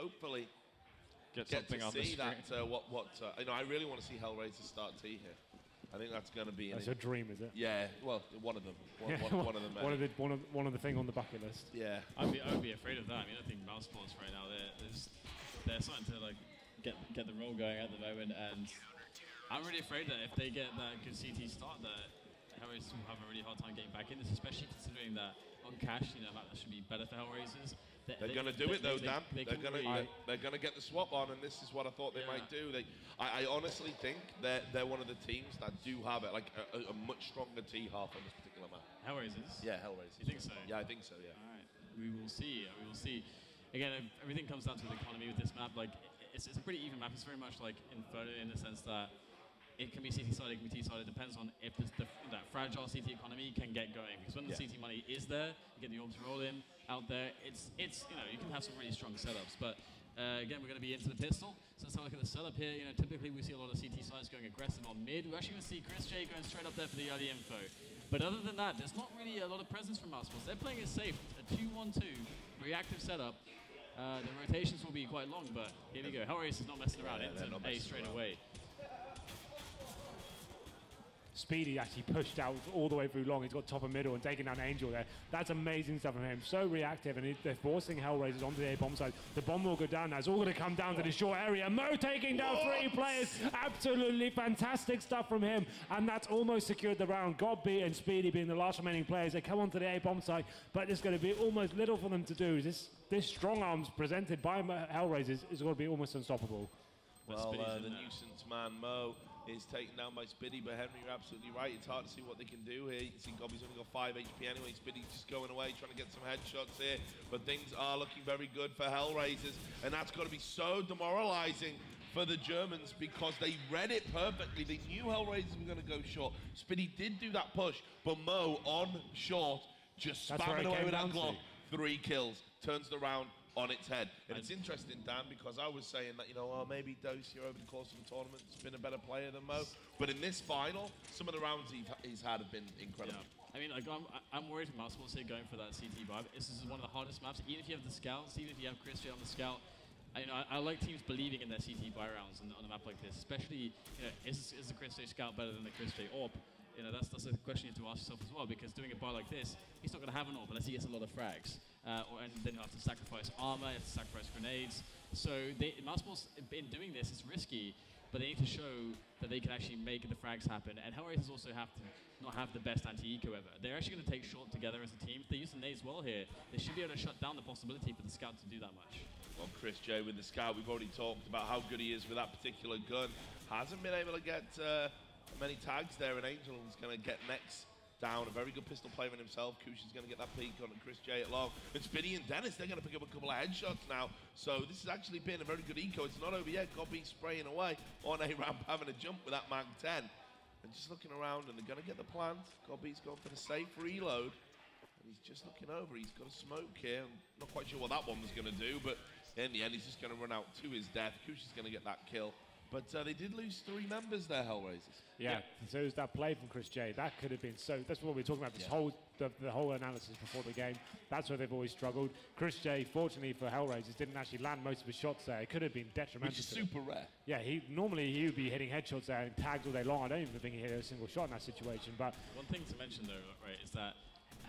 hopefully get something to on the see screen. that. You know, I really want to see Hellraiser start T here. I think that's going to be. That's your dream, is it? Yeah. Well, one of them. One of them. One of the thing on the bucket list. Yeah. I'd be afraid of that. I mean, I think Mouz Sports right now they're starting to like get the roll going at the moment, and I'm really afraid that if they get that good CT start, that Hellraisers will have a really hard time getting back in this, especially considering that on cash, you know, that should be better for Hellraisers. They're going to do it though, Dan. They're going to get the swap on, and this is what I thought they might do. I honestly think they're one of the teams that do have it, like a much stronger T half on this particular map. Hellraisers? Yeah, Hellraisers. You think so? Yeah, I think so. Yeah. All right, we will see. We will see. Again, everything comes down to the economy with this map. Like, it's a pretty even map. It's very much like Inferno in the sense that it can be CT-sided, it can be T-sided. It depends on if that fragile CT economy can get going. Because when the CT money is there, you get the orbs rolling out there. It's you know, you can have some really strong setups. But again, we're going to be into the pistol. So let's have a look at the setup here. You know, typically we see a lot of CT sides going aggressive on mid. We're actually going to see Chris J going straight up there for the early info. But other than that, there's not really a lot of presence from Mouz Sports. They're playing it safe. A 2-1-2 reactive setup. The rotations will be quite long, but here we go. Hellraiser is not messing around. Into A straight away. Speedy actually pushed out all the way through long. He's got top and middle and taking down Angel there. That's amazing stuff from him. So reactive, and they're forcing Hellraisers onto the A bomb side. The bomb will go down now. It's all going to come down to the short area. Mo taking down 3 players. Absolutely fantastic stuff from him. And that's almost secured the round. Godby and Speedy being the last remaining players. They come onto the A bomb side, but there's going to be almost little for them to do. This strong arms presented by Hellraisers is going to be almost unstoppable. Well, the nuisance man, Mo, is taken down by Spiddy, but Henry, you're absolutely right. It's hard to see what they can do here. You can see Gobby's only got 5 HP anyway. Spiddy's just going away, trying to get some headshots here. But things are looking very good for Hellraisers, and that's got to be so demoralizing for the Germans because they read it perfectly. They knew Hellraisers were going to go short. Spiddy did do that push, but Mo on short, just spamming away with that Glock. 3 kills, turns the round on its head. And it's interesting, Dan, because I was saying that, you know, maybe Dozier over the course of the tournament has been a better player than Mo. But in this final, some of the rounds he's had have been incredible. Yeah. I mean, like, I'm worried for Mouz Sports here going for that CT vibe. This is one of the hardest maps. Even if you have the scouts, even if you have Chris J on the scout, I like teams believing in their CT buy rounds on a map like this. Especially, you know, is the Chris J scout better than the Chris J AWP? You know, that's a question you have to ask yourself as well, because doing a buy like this, he's not going to have an AWP unless he gets a lot of frags. And then he'll have to sacrifice armor, he'll have to sacrifice grenades. So Mouz Sports, in doing this, it's risky, but they need to show that they can actually make the frags happen. And Hellraisers also have to not have the best anti-eco ever. They're actually going to take short together as a team. If they use the nades well here, they should be able to shut down the possibility for the scout to do that much. Well, Chris J with the scout, we've already talked about how good he is with that particular gun. Hasn't been able to get many tags there, and Angel's going to get next down. A very good pistol player in himself. Kush is going to get that peek on Chris J at long. And Spiddy and Dennis, they're going to pick up a couple of headshots now. So this has actually been a very good eco. It's not over yet. Godby spraying away on a ramp, having a jump with that Mag 10. And just looking around, and they're going to get the plant. Godby's going for the safe reload. And he's just looking over. He's got a smoke here. I'm not quite sure what that one was going to do, but in the end, he's just going to run out to his death. Kush is going to get that kill. But they did lose 3 members there, Hellraisers. Yeah, so it was that play from Chris J. That could have been so. That's what we were talking about. This whole the whole analysis before the game. That's where they've always struggled. Chris J, fortunately for Hellraisers, didn't actually land most of his shots there. It could have been detrimental. Which is super rare. Yeah, normally he would be hitting headshots there and tags all day long. I don't even think he hit a single shot in that situation. But one thing to mention though, right, is that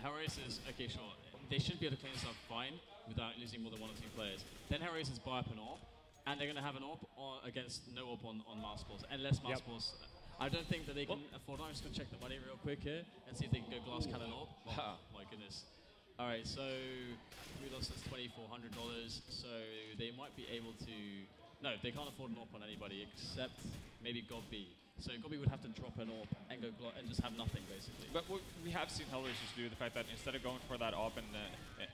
Hellraisers, okay, sure, they should be able to clean this up fine without losing more than 1 or 2 players. Then Hellraisers buy up an AWP. And they're going to have an AWP against no AWP on Mouz Sports, unless Mouz Sports. I don't think that they can afford. I'm just going to check the money real quick here and see if they can go glass cannon AWP. Oh, my goodness. All right, so we lost this $2,400, so they might be able to. No, they can't afford an AWP on anybody except maybe Godby. So Godby would have to drop an AWP and go and just have nothing basically. But what we have seen Hellraisers do, the fact that instead of going for that AWP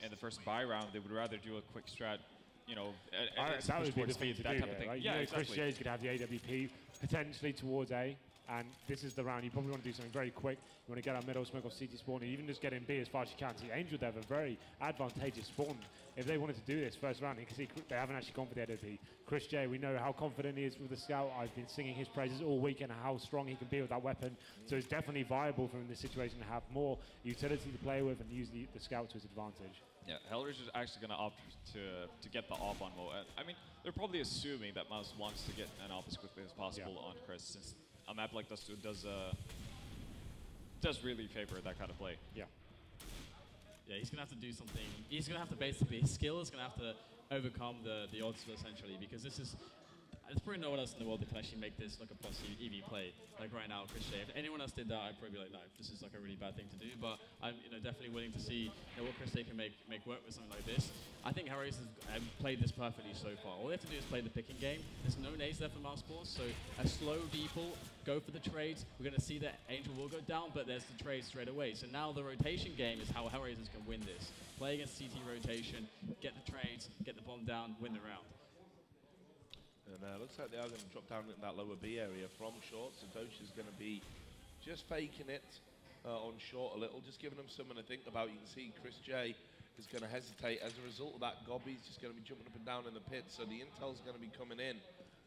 in the first buy round, they would rather do a quick strat. You know, that would be the thing to do, type of thing. Right? Yeah, you know, exactly. Chris J's could have the AWP potentially towards A. And this is the round. You probably want to do something very quick. You want to get out middle, smoke off CT spawn, and even just get in B as fast as you can. See, Angel, they have a very advantageous spawn. If they wanted to do this first round, you can see they haven't actually gone for the AWP. Chris J, we know how confident he is with the scout. I've been singing his praises all weekend, how strong he can be with that weapon. So it's definitely viable for him in this situation to have more utility to play with and use the scout to his advantage. Yeah, Hellraiser's actually going to opt to get the op on Mo. I mean, they're probably assuming that Mouz wants to get an op as quickly as possible on Chris, since a map like this does really favor that kind of play. Yeah. Yeah, he's going to have to do something. He's going to have to basically, his skill is going to have to overcome the odds essentially, because there's probably no one else in the world that can actually make this like a plus EV play. Like right now, Chris Shea. If anyone else did that, I'd probably be like, no, this is like a really bad thing to do. But I'm definitely willing to see what Chris Shea can make work with something like this. I think Harris has played this perfectly so far. All they have to do is play the picking game. There's no nades there for Mouse Sports, so a slow default, go for the trades. We're going to see that Angel will go down, but there's the trade straight away. So now the rotation game is how Hellraisers can win this. Play against CT rotation, get the trades, get the bomb down, win the round. And looks like they are going to drop down in that lower B area from short. Satoshi's going to be just faking it on short a little, just giving them something to think about. You can see Chris J is going to hesitate. As a result of that, Gobby's just going to be jumping up and down in the pit. So the intel's going to be coming in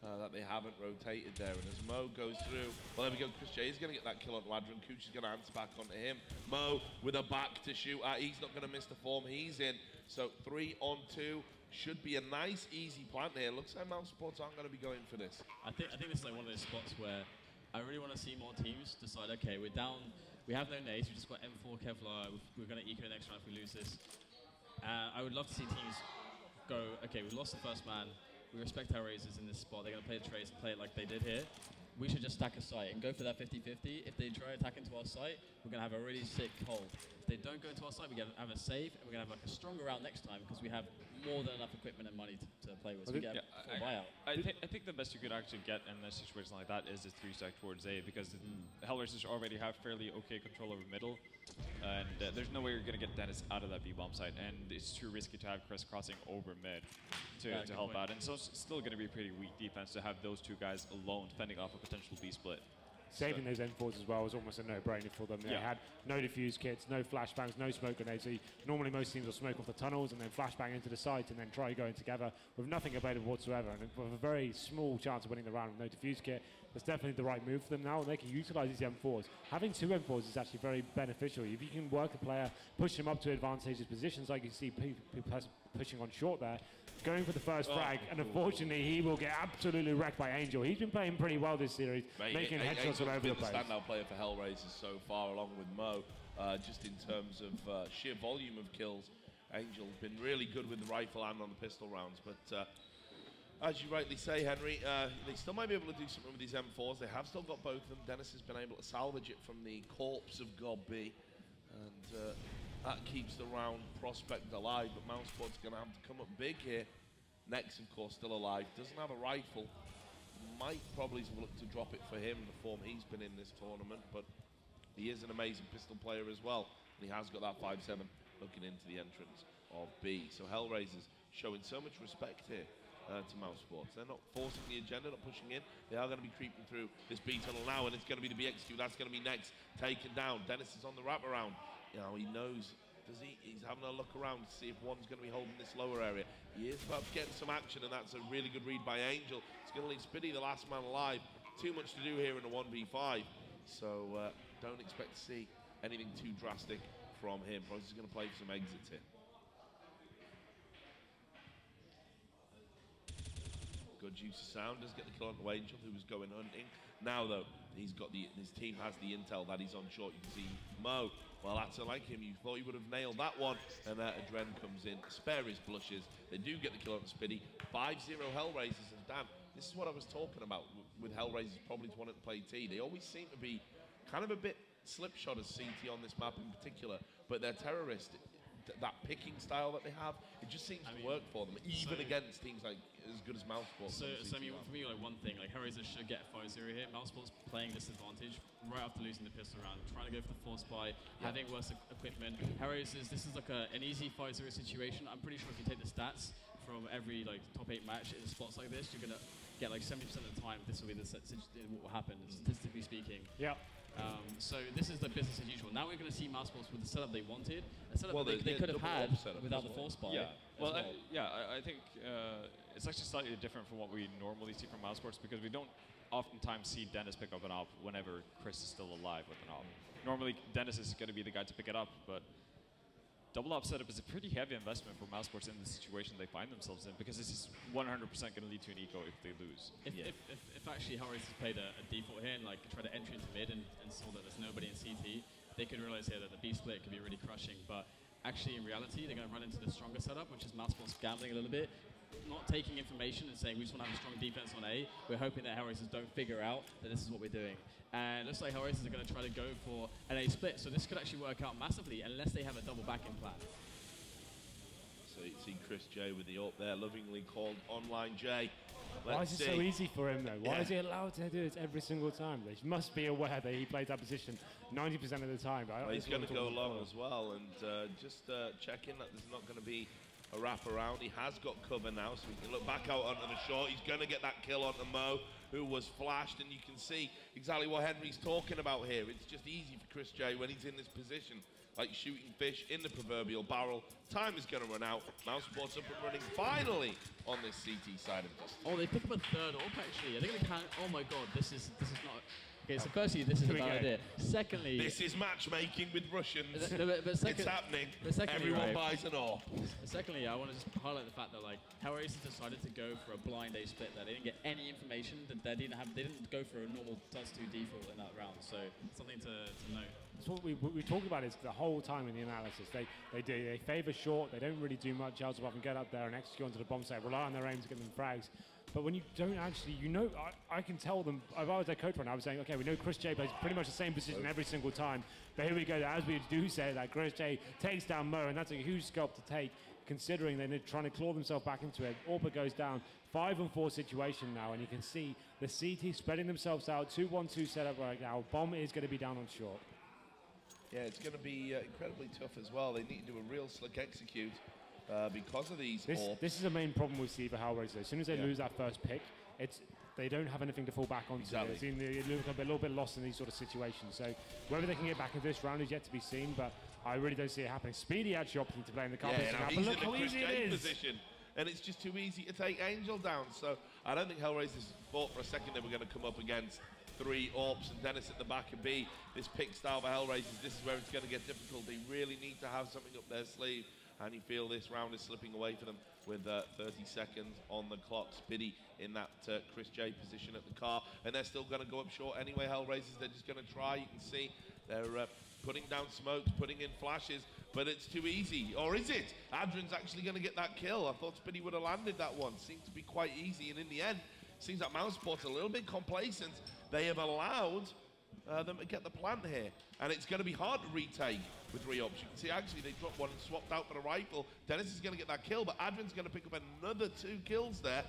that they haven't rotated there. And as Mo goes through, well, there we go. Chris J is going to get that kill on Wadron. Cooch is going to answer back onto him. Mo with a back to shoot at. He's not going to miss the form he's in. So 3 on 2. Should be a nice, easy plant here. Looks like Mouse Sports aren't going to be going for this. I think this is like one of those spots where I really want to see more teams decide, okay, we're down, we have no nades, we just got M4 Kevlar, we're going to eco the next round if we lose this. I would love to see teams go, okay, we lost the first man, we respect our Razors in this spot, they're going to play the trades, play it like they did here. We should just stack a site and go for that 50-50. If they try to attack into our site, we're going to have a really sick hold. If they don't go into our site, we're going to have a save, and we're going to have like a stronger round next time because we have more than enough equipment and money to play with. So we get a buyout. I think the best you could actually get in a situation like that is a 3-stack towards A, because the Hellraisers already have fairly okay control over middle, and there's no way you're going to get Dennis out of that B-bomb site, and it's too risky to have Chris crossing over mid to help out. And so it's still going to be a pretty weak defense to have those two guys alone fending off a potential B split. Saving those M4s as well was almost a no-brainer for them. They had no defuse kits, no flashbangs, no smoke grenades. So normally most teams will smoke off the tunnels and then flashbang into the site and then try going together with nothing available whatsoever. And with a very small chance of winning the round with no defuse kit, that's definitely the right move for them now. And they can utilize these M4s. Having 2 M4s is actually very beneficial. If you can work a player, push him up to advantageous positions, like you see people pushing on short there, going for the first frag, and unfortunately he will get absolutely wrecked by Angel. He's been playing pretty well this series, making headshots all over the place. Angel's been the standout player for Hellraisers so far, along with Mo, just in terms of sheer volume of kills. Angel's been really good with the rifle and on the pistol rounds, but as you rightly say, Henry, they still might be able to do something with these M4s. They have still got both of them. Dennis has been able to salvage it from the corpse of Gobby, and that keeps the round prospect alive, but Mousesport's going to have to come up big here. Nex, of course, still alive. Doesn't have a rifle. Might probably look to drop it for him, the form he's been in this tournament, but he is an amazing pistol player as well. And he has got that 5-7 looking into the entrance of B. So Hellraisers showing so much respect here to Mousesports. They're not forcing the agenda, not pushing in. They are going to be creeping through this B tunnel now, and it's going to be the BXQ. That's going to be Nex taken down. Dennis is on the wraparound. You know, he knows, he's having a look around to see if one's going to be holding this lower area. He is about to get some action, and that's a really good read by Angel. It's going to leave Spitty, the last man alive. Too much to do here in a 1v5, so don't expect to see anything too drastic from him. Probably just going to play for some exits here. Good use of sound, does get the kill on Angel, who was going hunting. Now though, his team has the intel that he's on short. You can see Mo, well, that's like him. You thought he would have nailed that one, and Adren comes in. Spare his blushes. They do get the kill on Spitty. 5-0 Hellraisers, and damn, this is what I was talking about with Hellraisers probably wanting to play T. They always seem to be kind of a bit slipshod as CT on this map in particular, but they're terrorists. That picking style that they have, it just seems to work for them, even against teams like as good as Mousesports. So I mean, for me, like one thing, like Hellraisers should get 5-0 here. Mousesports playing disadvantage right after losing the pistol round, trying to go for the force buy, having worse equipment. Hellraisers, this is like an easy 5-0 situation. I'm pretty sure if you take the stats from every like top 8 match in spots like this, you're gonna get like 70% of the time, this will be what will happen, statistically speaking. Yeah. So this is the business as usual. Now we're going to see Mousesports with the setup they wanted, a setup Well, they could have had without the well. force buy. Yeah. Well, I think it's actually slightly different from what we normally see from Mousesports because we don't oftentimes see Dennis pick up an op whenever Chris is still alive with an op. Normally, Dennis is going to be the guy to pick it up, but double op setup is a pretty heavy investment for Mousesports in the situation they find themselves in because this is 100% going to lead to an eco if they lose. If actually Hellraisers played a default here and like try to enter into mid and saw that there's nobody in CT, they could realize here that the B split could be really crushing. But actually, in reality, they're going to run into the stronger setup, which is Mousesports gambling a little bit, not taking information and saying we just want to have a strong defense on A. We're hoping that Hellraisers don't figure out that this is what we're doing. And it looks like Hellraisers are going to try to go for an A split, so this could actually work out massively unless they have a double backing plan. So you see Chris J with the up there, lovingly called Online J. Why is it so easy for him though? Why is he allowed to do this every single time? They must be aware that he plays that position 90% of the time. Well, he's going to go long as well, and just checking that there's not going to be a wrap around. He has got cover now, so we can look back out onto the short. He's going to get that kill onto Mo, who was flashed, and you can see exactly what Henry's talking about here. It's just easy for Chris J when he's in this position, like shooting fish in the proverbial barrel. Time is going to run out. Mousesports up and running finally on this CT side of this. Oh, they pick up a third op actually. Are they going to count? Oh my god, this is not. Okay, so firstly, this is a bad idea. Secondly, this is matchmaking with Russians. It's happening. Everyone buys an AWP. Secondly, I want to just highlight the fact that like Hellraisers decided to go for a blind A split there. They didn't get any information. That they didn't go for a normal +2 default in that round. So something to note. That's what we talk about is the whole time in the analysis. They favour short. They don't really do much else apart from get up there and execute onto the bomb site, rely on their aim to get them frags. But when you don't actually, I can tell them, if I was their coach right now, I was saying, okay, we know Chris J plays pretty much the same position every single time. But here we go, as we do say that Chris J takes down Mo, and that's a huge scalp to take, considering they're trying to claw themselves back into it. Orpa goes down, 5-on-4 situation now, and you can see the CT spreading themselves out, 2-1-2 setup right now. Bomb is going to be down on short. Yeah, it's going to be incredibly tough as well. They need to do a real slick execute. Because of these this is the main problem we see for Hellraisers. As soon as they lose that first pick, they don't have anything to fall back onto. Exactly. They look a little bit lost in these sort of situations. So whether they can get back into this round is yet to be seen, but I really don't see it happening. Speedy actually opting to play in the car position. He's But look in the how Chris easy J it is. position, and it's just too easy to take Angel down. So I don't think Hellraisers thought for a second they were going to come up against 3 AWPs and Dennis at the back and B. This pick style for Hellraisers, this is where it's going to get difficult. They really need to have something up their sleeve. And you feel this round is slipping away for them with 30 seconds on the clock. Spiddy in that Chris J position at the car. And they're still going to go up short anyway, Hellraisers. They're just going to try. You can see they're putting down smokes, putting in flashes. But it's too easy. Or is it? Adrian's actually going to get that kill. I thought Spiddy would have landed that one. Seemed to be quite easy. And in the end, seems like Mousesports a little bit complacent. They have allowed them to get the plant here. And it's going to be hard to retake with 3 AWPs. You can see actually they dropped one and swapped out for the rifle. Dennis is going to get that kill, but Adrian's going to pick up another 2 kills there,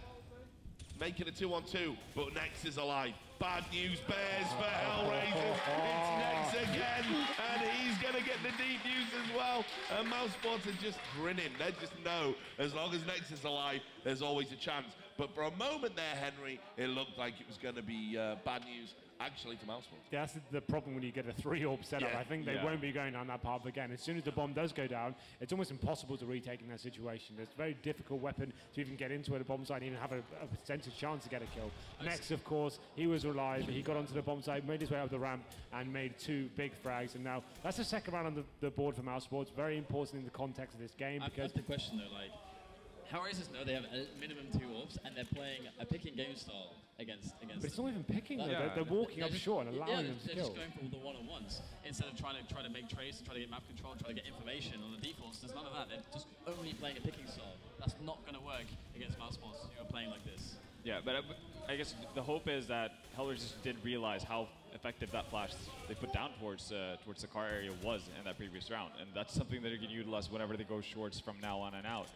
making a 2-on-2. But Nex is alive. Bad news bears for Hellraisers. It's Nex again, and he's going to get the defuse as well. And Mousesports are just grinning. They just know as long as Nex is alive, there's always a chance. But for a moment there, Henry, it looked like it was going to be bad news. Actually, to Mousesports. Yeah, that's the problem when you get a 3 AWP setup. I think they won't be going down that path again. As soon as the bomb does go down, it's almost impossible to retake in that situation. It's a very difficult weapon to even get into at a bomb site and even have a percentage chance to get a kill. Next, of course, he was alive. He got onto the bomb site, made his way up the ramp, and made 2 big frags. And now that's the second round on the board for Mousesports. Very important in the context of this game. That's the question, though. Like, Hellraisers know they have a minimum 2 AWPs, and they're playing a picking game style against. But it's not even picking. They're walking up short and allowing them to they're kill. Just going for all the one-on-ones instead of trying to make trades and try to get map control, try to get information on the defaults. There's none of that. They're just only playing a picking style. That's not going to work against Mousesports who are playing like this. Yeah, but I guess the hope is that Hellraisers did realize how effective that flash they put down towards the car area was in that previous round, and that's something that they can utilize whenever they go shorts from now on and out.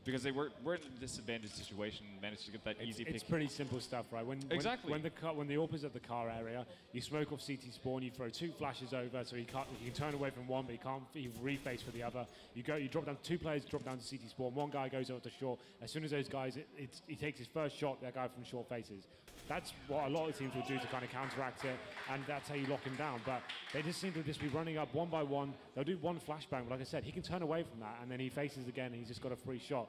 because they were in a disadvantaged situation, managed to get that easy pick. It's pretty simple stuff, right? When the AWP is at the car area, you smoke off CT spawn, you throw 2 flashes over, so he can turn away from one, but he can't reface for the other. You drop down 2 players, drop down to CT spawn, 1 guy goes over to short. As soon as those guys, he takes his first shot, that guy from short faces. That's what a lot of teams will do to kind of counteract it, and that's how you lock him down. But they just seem to just be running up one by one. They'll do 1 flashbang, but like I said, he can turn away from that, and then he faces again, and he's just got a free shot.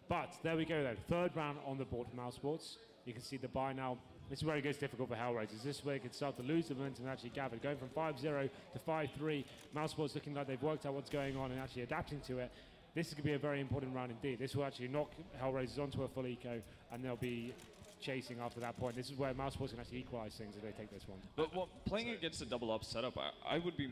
But there we go, though. 3rd round on the board for Mouz Sports. You can see the buy now. This is where it gets difficult for Hellraisers. This is where it can start to lose the momentum and actually gather. Going from 5-0 to 5-3. Mouz Sports looking like they've worked out what's going on and actually adapting to it. This is going to be a very important round indeed. This will actually knock Hellraisers onto a full eco, and they'll be chasing after that point. This is where Mouz Sports can actually equalize things if they take this one. But playing against a double up setup, I would be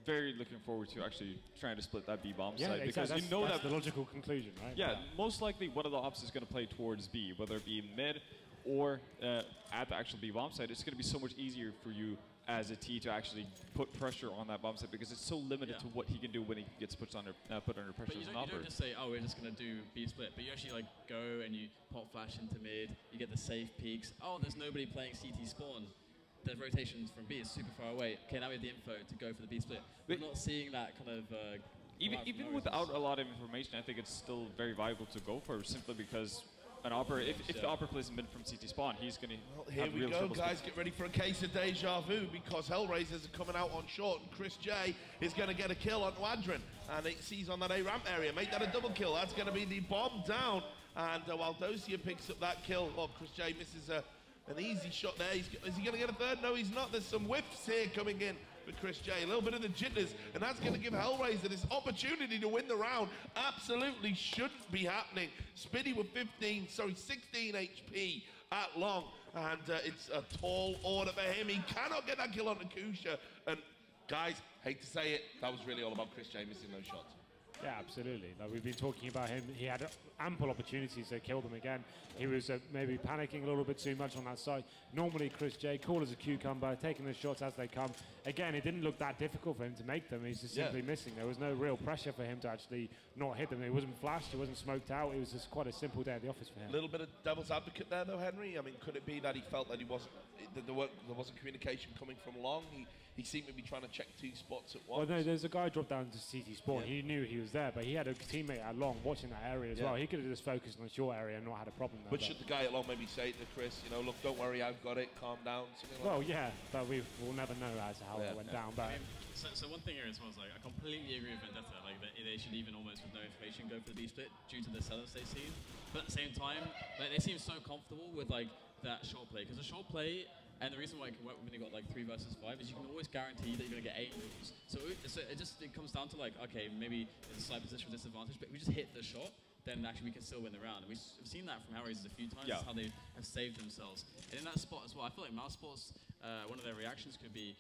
very looking forward to actually trying to split that B bomb side, because that's, you know that's the logical conclusion, right? Yeah, most likely one of the ops is going to play towards B, whether it be mid or at the actual B bomb side. It's going to be so much easier for you as a T to actually put pressure on that bomb side, because it's so limited to what he can do when he gets put under pressure. But you don't just say, oh, we're just going to do B split, but you actually like go and you pop flash into mid, you get the safe peaks. Oh, there's nobody playing CT spawn. The rotations from B is super far away. Okay, now we have the info to go for the B split. We're not seeing that kind of... even without a lot of information, I think it's still very viable to go for, simply because an opera, if the opera plays mid from CT spawn, he's going to here we go, guys. Get ready for a case of deja vu, because Hellraisers are coming out on short, and Chris J is going to get a kill on Wadron, and it sees on that A ramp area. Make that a double kill. That's going to be the bomb down, and while Dosia picks up that kill, well, Chris J misses an easy shot there. Is he going to get a 3rd? No, he's not. There's some whiffs here coming in for Chris J. A little bit of the jitters, and that's going to give Hellraiser this opportunity to win the round. Absolutely shouldn't be happening. Spiddy with 16 HP at long, and it's a tall order for him. He cannot get that kill on Akusha, and guys, hate to say it, that was really all about Chris J missing those shots. Yeah, absolutely. Like we've been talking about him. He had ample opportunities to kill them again. He was maybe panicking a little bit too much on that side. Normally, Chris J, cool as a cucumber, taking the shots as they come. Again, it didn't look that difficult for him to make them. He's just simply missing. There was no real pressure for him to actually not hit them. It wasn't flashed, it wasn't smoked out. It was just quite a simple day at the office for him. A little bit of devil's advocate there, though, Henry. I mean, could it be that he felt that there wasn't communication coming from long? He seemed to be trying to check 2 spots at once. Well, no, there's a guy dropped down to CT spawn. He knew he was there, but he had a teammate at long watching that area as well. He could have just focused on the short area and not had a problem there. But should the guy at long maybe say to Chris, you know, look, don't worry, I've got it, calm down, something like that? Well, yeah, but we'll never know as to how it went down. But I mean, so one thing here as well is, like, I completely agree with Vendetta. Like, they should even almost with no information go for the B split due to the sellers they've seen. But at the same time, like, they seem so comfortable with like that short play, because the short play. And the reason why it can work when you've got like 3 versus 5 is you can always guarantee that you're going to get angles. So it comes down to like, okay, maybe it's a slight position disadvantage, but if we just hit the shot, then actually we can still win the round. And we've seen that from Hellraisers a few times, how they have saved themselves. And in that spot as well, I feel like Mouz Sports, one of their reactions could be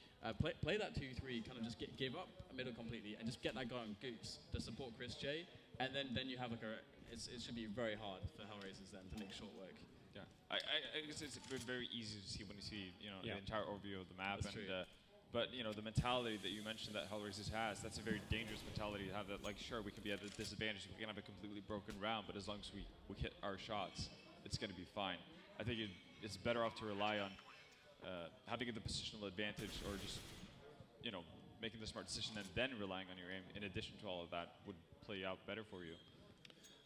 play that 2-3, kind of just give up middle completely and just get that guy on Goose to support Chris J. And then you have like it should be very hard for Hellraisers then to make short work. Yeah, I guess it's very easy to see when you see the entire overview of the map. That's and true. But the mentality that you mentioned that Hellraisers has, that's a very dangerous mentality to have. That, like, sure, we can be at a disadvantage, we can have a completely broken round, but as long as we hit our shots, it's going to be fine. I think it's better off to rely on having the positional advantage, or just making the smart decision and then relying on your aim. In addition to all of that, would play out better for you.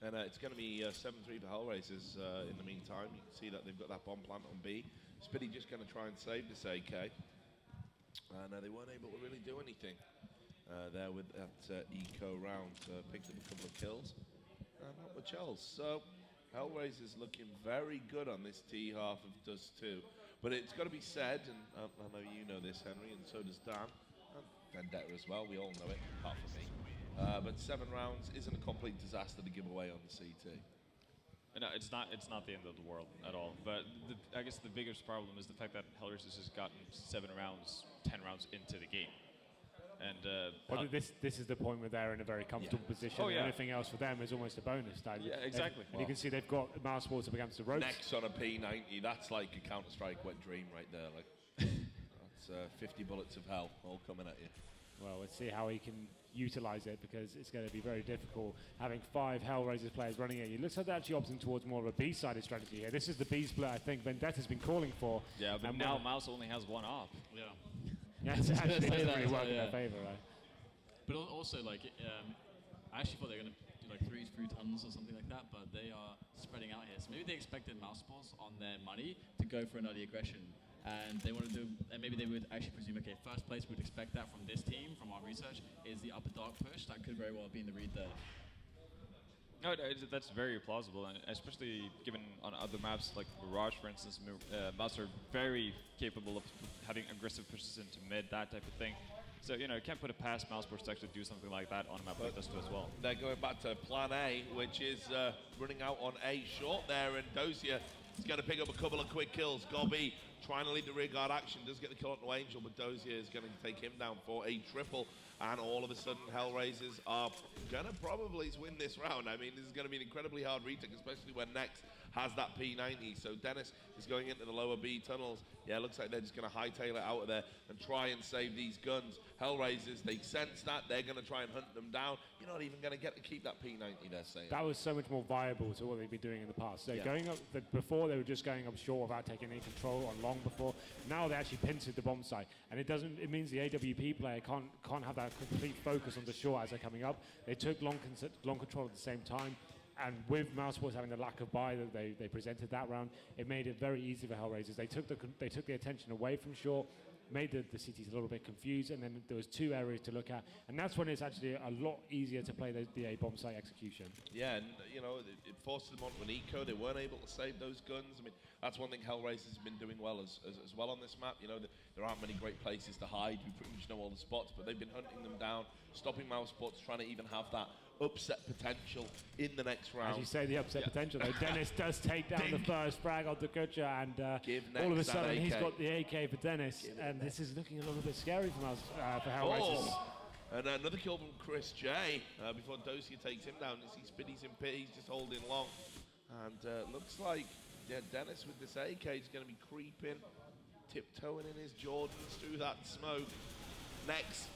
And it's going to be 7-3 for Hellraisers in the meantime. You can see that they've got that bomb plant on B. Spiddy just going to try and save this AK. And they weren't able to really do anything there with that eco round. Picked up a couple of kills. Not much else. So Hellraisers looking very good on this T half of Dust 2. But it's got to be said, and I know you know this, Henry, and so does Dan. And Vendetta as well. We all know it, apart from me. But 7 rounds isn't a complete disaster to give away on the CT. No, it's not the end of the world at all. But I guess the biggest problem is the fact that Hellraisers has gotten 7 rounds, 10 rounds into the game. And well, this is the point where they're in a very comfortable position. Anything else for them is almost a bonus. Yeah, exactly. And you can see they've got Mouz Sports up against the ropes. Next on a P90, that's like a Counter-Strike wet dream right there. Like that's 50 bullets of hell all coming at you. Well, let's see how he can utilize it, because it's going to be very difficult having 5 Hellraisers players running at you. Looks like they're actually opting towards more of a B-sided strategy here. This is the B split I think Vendetta's been calling for. Yeah, but now Mouz only has 1 op. Yeah. Yeah, it actually doesn't really work in their favor, right? But also, like, I actually thought they were going to do like 3 through tons or something like that, but they are spreading out here. So maybe they expected Mousesports on their money to go for an early aggression. And they want to do, and maybe they would actually presume, okay, first place, we'd expect that from this team, from our research, is the upper dark push. That could very well be in the read there. No, that's very plausible, and especially given on other maps like Mirage, for instance, Mouz are very capable of having aggressive pushes into mid, that type of thing. So, you know, you can't put it past Mousesports to actually do something like that on a map like this too as well. They're going back to plan A, which is running out on A short there, and Dozier is going to pick up a couple of quick kills. Gobby trying to lead the rear guard action, does get the kill on No Angel, but Dozier is going to take him down for a triple. And all of a sudden, Hellraisers are going to probably win this round. I mean, this is going to be an incredibly hard retake, especially when Nex has that P90. So Dennis is going into the lower B tunnels. Yeah, it looks like they're just going to hightail it out of there and try and save these guns. Hellraisers, they sense that. They're going to try and hunt them down. You're not even going to get to keep that P90, they're saying. That was so much more viable to what they've been doing in the past. So Yeah. going up, before they were just going up short without taking any control on long before. Now they actually pincered the bomb site. And it means the AWP player can't have that complete focus on the short as they're coming up. They took long control at the same time. And with Mousesports having the lack of buy that they presented that round, it made it very easy for Hellraisers. They took the attention away from short, made the CTs a little bit confused, and then there was 2 areas to look at, and that's when it's actually a lot easier to play the A bomb site execution. Yeah, and you know, it forced them onto an eco. They weren't able to save those guns. I mean, that's one thing Hellraisers have been doing well as well on this map. You know, there aren't many great places to hide. We pretty much know all the spots, but they've been hunting them down, stopping Mousesports, trying to even have that upset potential in the next round. As you say, the upset potential though. Dennis does take down the first frag onto Kutcher, and all of a sudden he's got the AK for Dennis, and this is looking a little bit scary for Hellraisers. And another kill from Chris J before Dozier takes him down. You see Spiddy's in pit, he's just holding long. And looks like Dennis with this AK is going to be creeping, tiptoeing in his Jordans through that smoke. Next,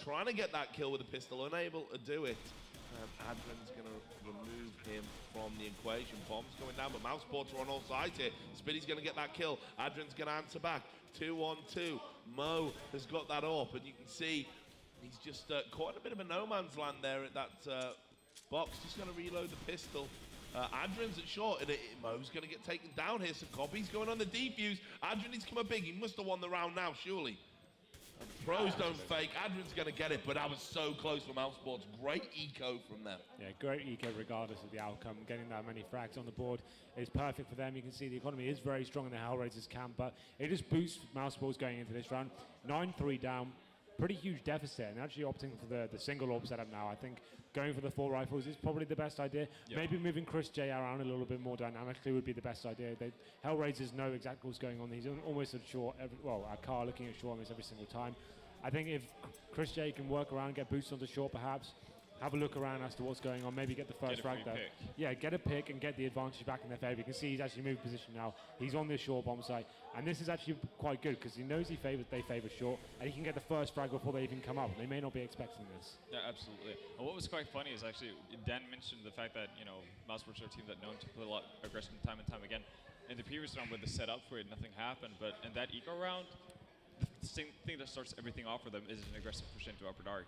trying to get that kill with a pistol, unable to do it. Adren's going to remove him from the equation. Bomb's going down, but Mousesports are on all sides here. Spiddy's going to get that kill. Adren's going to answer back. 2-on-2. Mo has got that up, and you can see he's just caught in a bit of a no man's land there at that box. Just going to reload the pistol. Adren's at short, and Mo's going to get taken down here. So Gobby's going on the defuse. Adren needs to come up big. He must have won the round now, surely. Pros don't fake. Adren's going to get it, but that was so close for Mousesports. Great eco from them. Yeah, great eco regardless of the outcome. Getting that many frags on the board is perfect for them. You can see the economy is very strong in the Hellraisers camp, but it just boosts Mousesports going into this round. 9-3 down. Pretty huge deficit, and actually opting for the single orb setup now. I think going for the 4 rifles is probably the best idea. Yep. Maybe moving Chris J around a little bit more dynamically would be the best idea. Hellraisers know exactly what's going on. He's almost at short, a car looking at short almost every single time. I think if Chris J can work around, get boosted onto short perhaps, have a look around as to what's going on, maybe get the first frag though. Yeah, get a pick and get the advantage back in their favor. You can see he's actually moved position now. He's on this short bomb site, and this is actually quite good because he knows they favor short, and he can get the first frag before they even come up. They may not be expecting this. Yeah, absolutely. And what was quite funny is actually Dan mentioned the fact that, you know, Mousesports are a team that known to put a lot of aggression time and time again. In the previous round, with the setup for it, nothing happened. But in that eco round, the same thing that starts everything off for them is an aggressive push into upper dark.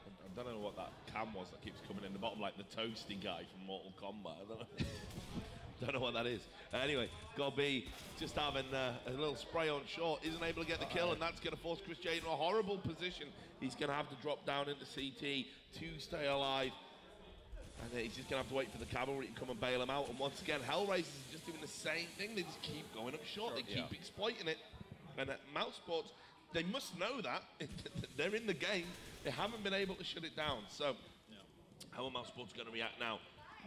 I don't know what that cam was that keeps coming in the bottom, like the toasty guy from Mortal Kombat. I don't know. Don't know what that is. Anyway, Gobby just having a little spray on short, isn't able to get the kill, and that's going to force Chris J into a horrible position. He's going to have to drop down into CT to stay alive. And he's just going to have to wait for the cavalry to come and bail him out. And once again, Hellraisers is just doing the same thing. They just keep going up short. They keep exploiting it. And at Mousesports, they must know that. They're in the game. They haven't been able to shut it down. So, how are Mousesports going to react now?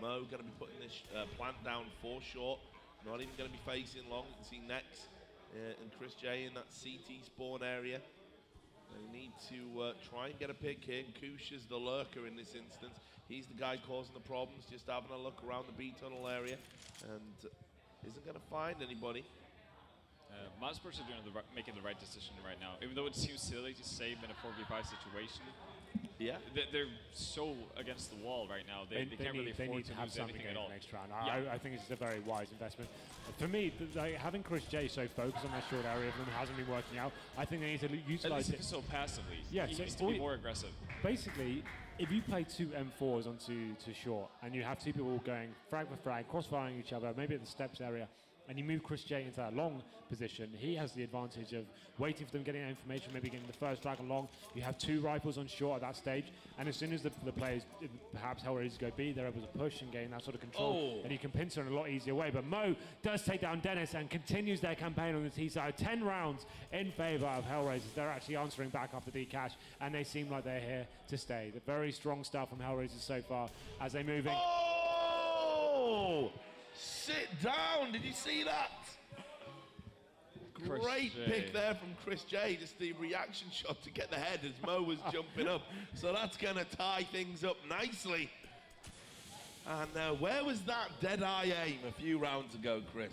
Mo going to be putting this plant down for short. Not even going to be facing long. You can see Nex and Chris J in that CT spawn area. They need to try and get a pick here. Kush is the lurker in this instance. He's the guy causing the problems, just having a look around the B tunnel area, and isn't going to find anybody. Mousesports are making the right decision right now. Even though it seems silly to save in a 4v5 situation, Yeah. They're so against the wall right now. They can't really afford to have lose something anything in at all. the next round. Yeah. I think it's a very wise investment. For me, having Chris J so focused on that short area for them hasn't been working out. I think they need to At utilize least it. so passively. Yeah, He so needs to be more aggressive. Basically, if you play two M4s onto short and you have two people going frag for frag, cross-firing each other, maybe at the steps area, and you move Chris J into that long position, he has the advantage of waiting for them, getting that information, maybe getting the first frag on long. You have two rifles on short at that stage, and as soon as the players, perhaps Hellraisers go B, they're able to push and gain that sort of control, and you can pincer in a lot easier way. But Mo does take down Dennis and continues their campaign on the T side. 10 rounds in favor of Hellraisers. They're actually answering back after D-Cash, and they seem like they're here to stay. The very strong stuff from Hellraisers so far as they move in. Oh! Sit down. Did you see that? Great pick there from Chris J. Just the reaction shot to get the head as Mo was jumping up. So that's going to tie things up nicely. And where was that dead-eye aim a few rounds ago, Chris?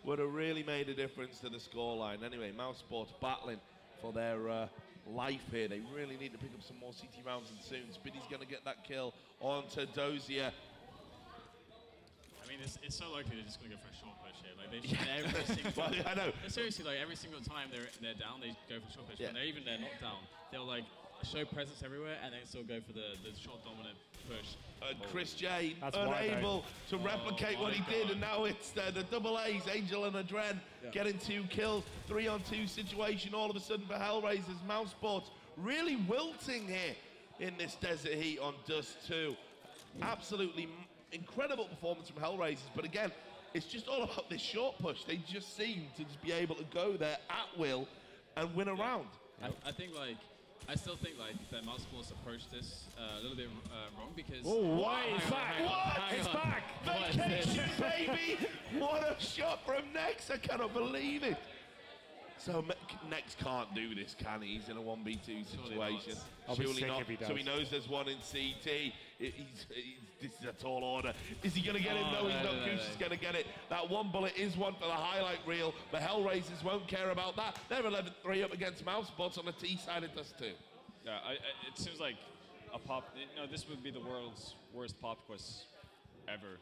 Would have really made a difference to the scoreline. Anyway, Mouse Sports battling for their life here. They really need to pick up some more CT rounds and soon. Spiddy's going to get that kill onto Dozier. I mean, it's so likely they're just going to go for a short push here. Like, they should every single time. Well, I know. Seriously, like, every single time they're down, they go for short push. Yeah. When they're not down, they'll, like, show presence everywhere and then still go for the short dominant push. Chris J That's unable to replicate what he did, and now it's the double A's, Angel and Adren, getting 2 kills, 3-on-2 situation all of a sudden for Hellraisers. Mouse Sports really wilting here in this desert heat on Dust 2. Absolutely incredible performance from Hellraisers, but again, it's just all about this short push. They just seem to just be able to go there at will and win a round. I think, like, I still think, like, that Mouse Sports approached this a little bit wrong because... It's back! It's back! Vacation, baby! What a shot from Nex! I cannot believe it. So Nex can't do this, can he? He's in a 1v2 situation. Surely not. So he knows there's one in CT. This is a tall order. Is he going to get him? No, he's not. Goose is going to get it. That one bullet is one for the highlight reel. The Hellraisers won't care about that. They're 11-3 up against Mouse Spots on the T side of Dust 2. Yeah, it seems like a pop. This would be the world's worst pop quiz ever.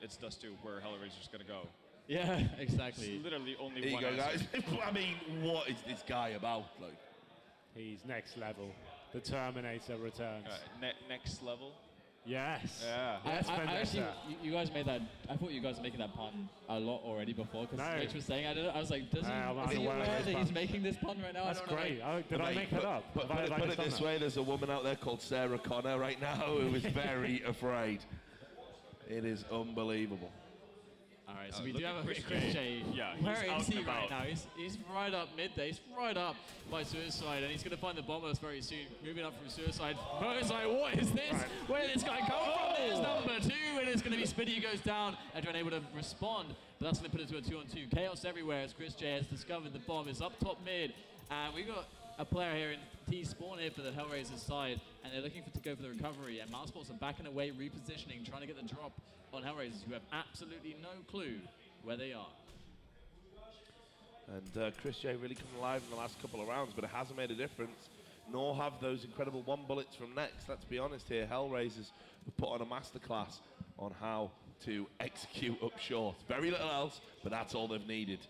It's Dust 2 where Hellraiser's going to go. Yeah, exactly. It's literally only Here you one go, answer. guys. I mean, what is this guy about? Like, He's next level. The Terminator returns. Next level. Yes. Yeah. I actually, you guys made that. I thought you guys were making that pun a lot already before because Rich was saying. I was like, is he aware that he's making this pun right now? That's great. Did I make that up? Put it this way: there's a woman out there called Sarah Connor right now who is very afraid. It is unbelievable. All right, so we do have a Chris J. Yeah, Where is he about. right now? He's right up mid there. He's right up by Suicide, and he's going to find the bombers very soon. Moving up from Suicide. Mo's like, what is this? Right. Where did this guy come from? There's number 2, and it's going to be Spiddy who goes down. Adrian able to respond, but that's going to put it to a 2-on-2. Chaos everywhere as Chris J has discovered the bomb is up top mid. And we've got a player here in T-spawn here for the Hellraisers side, and they're looking to go for the recovery. And Mouse Sports are backing away, repositioning, trying to get the drop on Hellraisers, who have absolutely no clue where they are. And Chris J really come alive in the last couple of rounds, but it hasn't made a difference, nor have those incredible 1 bullets from Nex. Let's be honest here, Hellraisers have put on a masterclass on how to execute up short. Very little else, but that's all they've needed.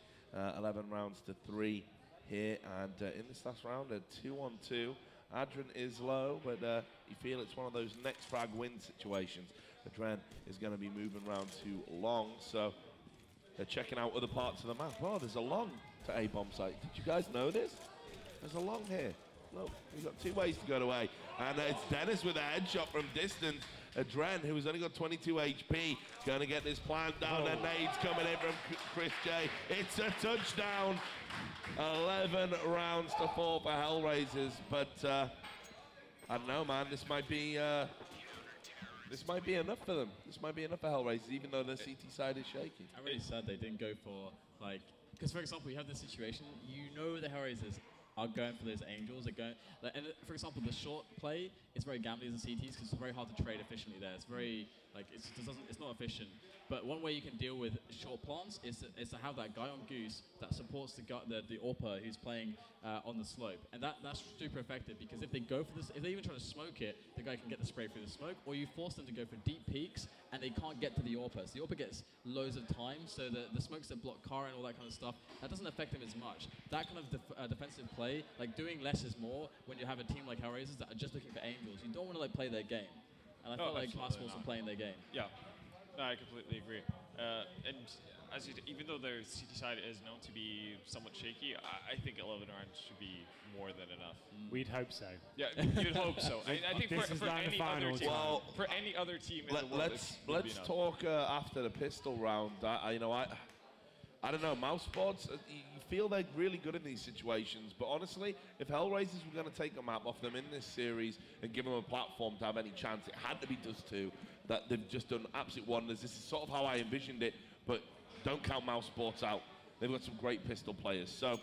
11 rounds to 3 here, and in this last round, a 2-on-2. Adrian is low, but you feel it's one of those next frag win situations. Adrian is going to be moving round to long, so they're checking out other parts of the map. Well, there's a long to A bomb site. Did you guys know this? There's a long here. Look, we've got 2 ways to go away. And it's Dennis with a headshot from distance. Adren, who's only got 22 HP, going to get this plant down. And nades coming in from Chris J. It's a touchdown. 11 rounds to 4 for Hellraisers. But I don't know, man. This might be enough for them. This might be enough for Hellraisers, even though the CT side is shaking. I'm really sad they didn't go for, like, because for example, you have this situation, you know the Hellraisers are going for those angels. They're going, like, and for example, the short play is very gambly as CTs because it's very hard to trade efficiently there. It's very, Like it's not efficient. But one way you can deal with short plants is to have that guy on Goose that supports the AWPer who's playing on the slope, and that's super effective because if they go for this, if they even try to smoke it, the guy can get the spray through the smoke, or you force them to go for deep peaks and they can't get to the AWPer. So the AWPer gets loads of time, so the smokes that block Kara and all that kind of stuff, that doesn't affect them as much. That kind of defensive play, like doing less is more when you have a team like Hellraisers that are just looking for angels. You don't want to like play their game, and I feel like Mouse are playing their game. Yeah. No, I completely agree. And as even though their CT side is known to be somewhat shaky, I think 11 rounds should be more than enough. We'd hope so. Yeah, you'd hope so. I think for any other team, for any other team in the world, let's talk after the pistol round. I don't know. Mouse Sports, you feel they're really good in these situations, but honestly, if Hellraisers were going to take a map off them in this series and give them a platform to have any chance, it had to be Dust 2. That they've just done absolute wonders. This is sort of how I envisioned it, but don't count Mouse Sports out. They've got some great pistol players. So,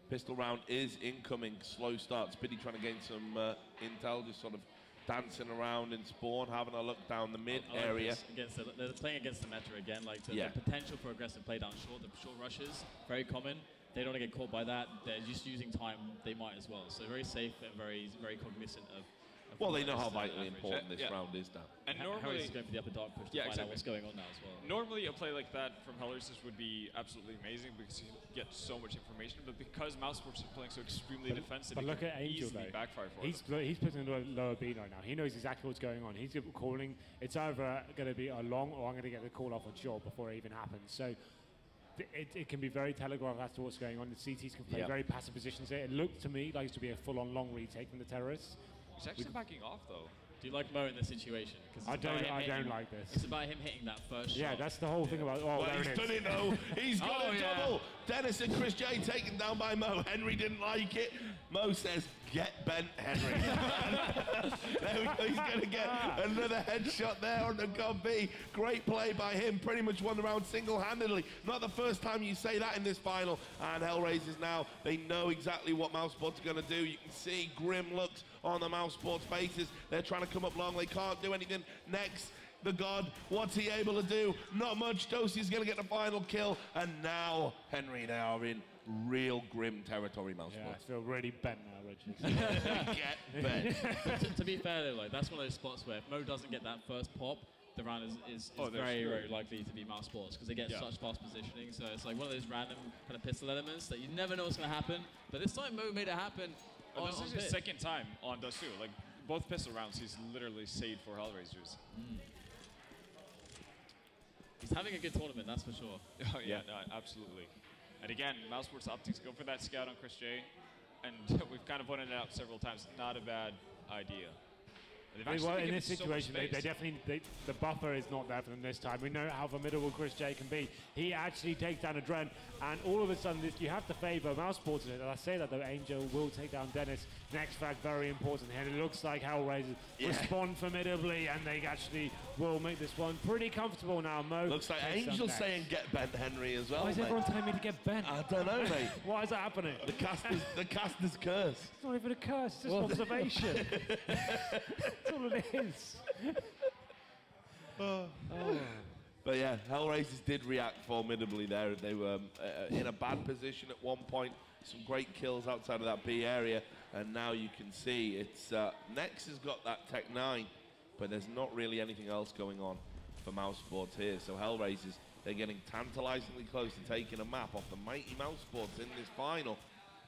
pistol round is incoming. Slow start. Spiddy trying to gain some intel, just sort of dancing around in spawn, having a look down the mid area. They're playing against the meta again, like the potential for aggressive play down short, the short rushes, very common. They don't want to get caught by that. They're just using time. They might as well. So very safe and very cognizant of. Well, they know how vitally important this round is now. And normally, Harry's going for the upper dark push to find out what's going on now as well. Normally, a play like that from Hellraisers would be absolutely amazing because you get so much information. But because Mouse Sports are playing so extremely defensive, but look at Angel though. Backfire for he's putting a lower beat right now. He knows exactly what's going on. He's calling. It's either going to be a long or I'm going to get the call off on short before it even happens. So. It can be very telegraphed as to what's going on. The CTs can play very passive positions here. It looked to me like it to be a full-on long retake from the terrorists. He's actually backing off, though. Do you like Mo in this situation? I don't like this. It's about him hitting that first shot. Yeah, that's the whole thing about. Oh, well, he's done it though. He's got a double. Dennis and Chris J taken down by Mo. Henry didn't like it. Mo says, "Get bent, Henry." There we go. He's going to get another headshot there on the God B. Great play by him. Pretty much won the round single-handedly. Not the first time you say that in this final. And Hellraisers now, they know exactly what Mouse Sports are going to do. You can see grim looks on the Mouse Sports faces. They're trying to come up long. They can't do anything. Next, the God, what's he able to do? Not much. Dosey's going to get the final kill. And now, Henry, they are in real grim territory, Mouse Sports. I feel really bent now, Richard. Get bent. to be fair, though, like, that's one of those spots where if Mo doesn't get that first pop, the round is very, very likely to be Mouse Sports because they get such fast positioning. So it's like one of those random kind of pistol elements that you never know what's going to happen. But this time, Mo made it happen. This is his second time on Dust 2. Like, both pistol rounds, he's literally saved for Hellraisers. He's having a good tournament, that's for sure. Oh, yeah, no, absolutely. And again, Mouse Sports opting to go for that scout on Chris J. And we've kind of pointed it out several times. Not a bad idea. Well, in this situation, they definitely, the buffer is not there for them this time. We know how formidable Chris J can be. He actually takes down a Dren, and all of a sudden, you have to favour Mouse Sports. And I say that, though, Angel will take down Dennis. Next frag, very important here. It looks like Hellraisers respond formidably, and they actually will make this one pretty comfortable now. Mo looks like Angel saying get bent, Henry, as well. Why is everyone telling me to get bent? I don't know, mate. Why is that happening? The caster's curse. It's not even a curse, it's just observation. That's all it is. But yeah, Hellraisers did react formidably there. They were in a bad position at one point. Some great kills outside of that B area. And now you can see it's Nex has got that Tech 9, but there's not really anything else going on for Mouse Sports here. So Hellraisers, they're getting tantalizingly close to taking a map off the mighty Mouse Sports in this final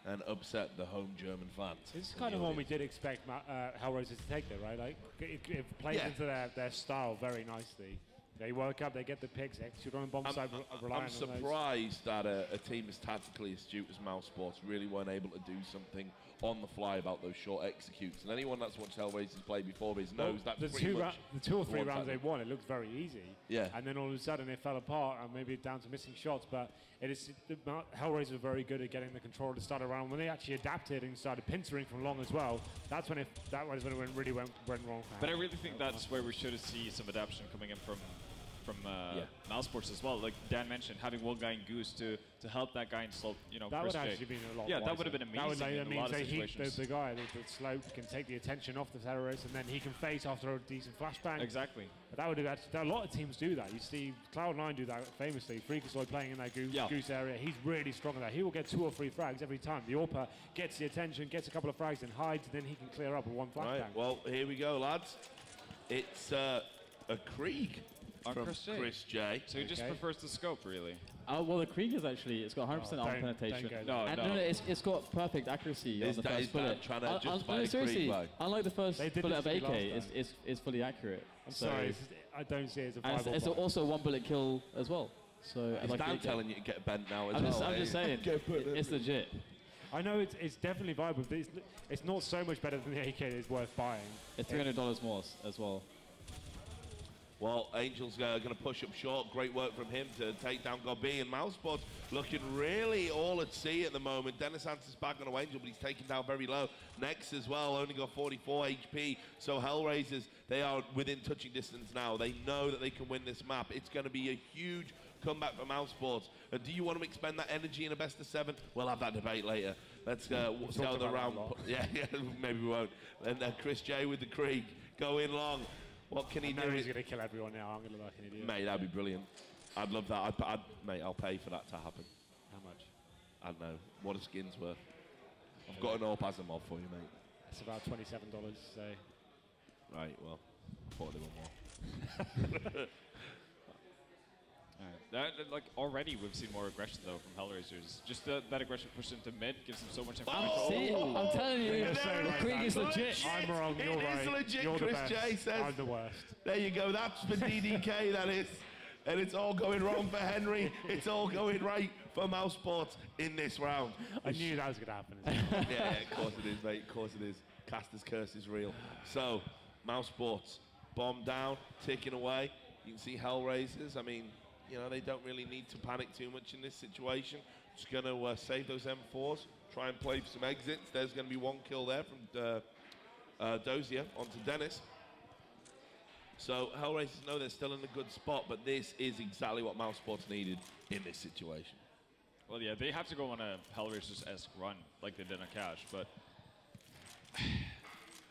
and upset the home German fans. This is kind of one we did expect Hellraisers to take there, right? Like, it plays into their style very nicely. They work up, they get the picks, execute on the bomb side, relying on those. I'm surprised that a team as tactically astute as Mouse Sports really weren't able to do something on the fly about those short executes. And anyone that's watched Hellraisers play before this knows that's pretty much the 2 or 3 rounds they won, it looked very easy. Yeah. And then all of a sudden it fell apart, and maybe down to missing shots. But Hellraisers were very good at getting the control to start a round. When they actually adapted and started pincering from long as well, that was when it really went wrong. But I really think that's where we should see some adaptation coming in from Mouse Sports as well. Like Dan mentioned, having one guy in Goose to help that guy in slope, that Chris would J. actually be a lot. Yeah, wiser. that would have been amazing. That in a lot means of they heat situations. the guy that slope can take the attention off the terrorist, and then he can face after a decent flashbang. Exactly. But that would have a lot of teams do that. You see Cloud9 do that famously. Freakazoid playing in that goose area. He's really strong at that. He will get 2 or 3 frags every time. The AWPer gets the attention, gets a couple of frags, and hides, and then he can clear up with one flashbang. Right, well, here we go, lads. It's a Krieg from Chris J. So he just prefers the scope, really. Well, the Krieg is actually, it's got 100% armor penetration. No, it's got perfect accuracy on the first bullet. Trying to justify no, seriously, Krieg, unlike the first bullet of AK, last it's fully accurate. I'm sorry, I don't see it as a and viable it's play. also 1 bullet kill as well. So Is Dan telling you to get bent now as well? I'm just saying, it's legit. I know it's definitely viable, but it's not so much better than the AK that is worth buying. It's $300 more as well. Well, Angel's going to push up short. Great work from him to take down Gobi, and Mousepod looking really all at sea at the moment. Dennis Hans back on Angel, but he's taken down very low. Next as well, only got 44 HP. So Hellraisers, they are within touching distance now. They know that they can win this map. It's going to be a huge comeback for Mousepod. Do you want to expend that energy in a best of 7? We'll have that debate later. Let's see how the round. Yeah, maybe we won't. And Chris J with the Krieg going long. What can he do? He's going to kill everyone now. I'm going to look like an idiot. Mate, that'd be brilliant. I'd love that. Mate, I'll pay for that to happen. How much? I don't know. What a skin's worth. I've got an AWP as a mob for you, mate. It's about $27, so... Right, well, I thought they were more. Like already we've seen more aggression though from Hellraisers. Just that aggression pushed into mid gives them so much information. See, I'm telling you, the Krieg is legit. I'm wrong, you're right. It is legit, you're Chris the best. J says. I'm the worst. There you go, that's for DDK, that is. And it's all going wrong for Henry. It's all going right for Mouseport in this round. I knew that was going to happen. Yeah, of course it is, mate. Of course it is. Caster's curse is real. So, Mouseport, bomb down, ticking away. You can see Hellraisers. I mean, you know, they don't really need to panic too much in this situation. Just going to save those M4s, try and play for some exits. There's going to be 1 kill there from Dozier onto Dennis. So Hellraisers know they're still in a good spot, but this is exactly what Mousesports needed in this situation. Well, yeah, they have to go on a Hellraisers-esque run like they did on Cash, but...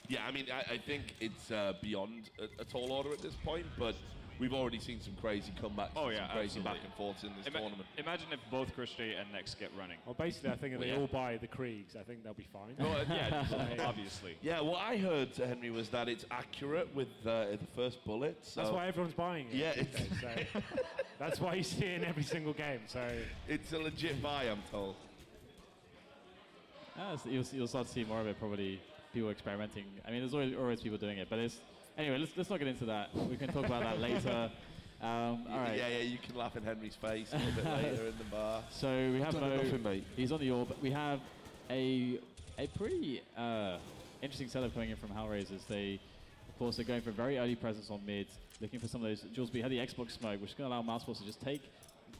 Yeah, I mean, I think it's beyond a tall order at this point, but we've already seen some crazy comebacks, some crazy absolutely. back and forths in this tournament. Imagine if both Chris J and Nex get running. Well, basically, I think if they all buy the Kriegs, I think they'll be fine. Well, yeah, obviously. Yeah, what I heard, Henry, was that it's accurate with the first bullet. So that's why everyone's buying it. Yeah, so that's why you see it in every single game. So it's a legit buy, I'm told. You'll start to see more of it, probably people experimenting. I mean, there's always people doing it, but it's... Anyway, let's not get into that. We can talk about that later. All right. Yeah, you can laugh in Henry's face a little bit later in the bar. So we have nothing, mate. He's on the orb. We have a pretty interesting setup coming in from Hellraisers. They, of course, are going for a very early presence on mid, looking for some of those. Jules B had the Xbox smoke, which is going to allow Mousesports to just take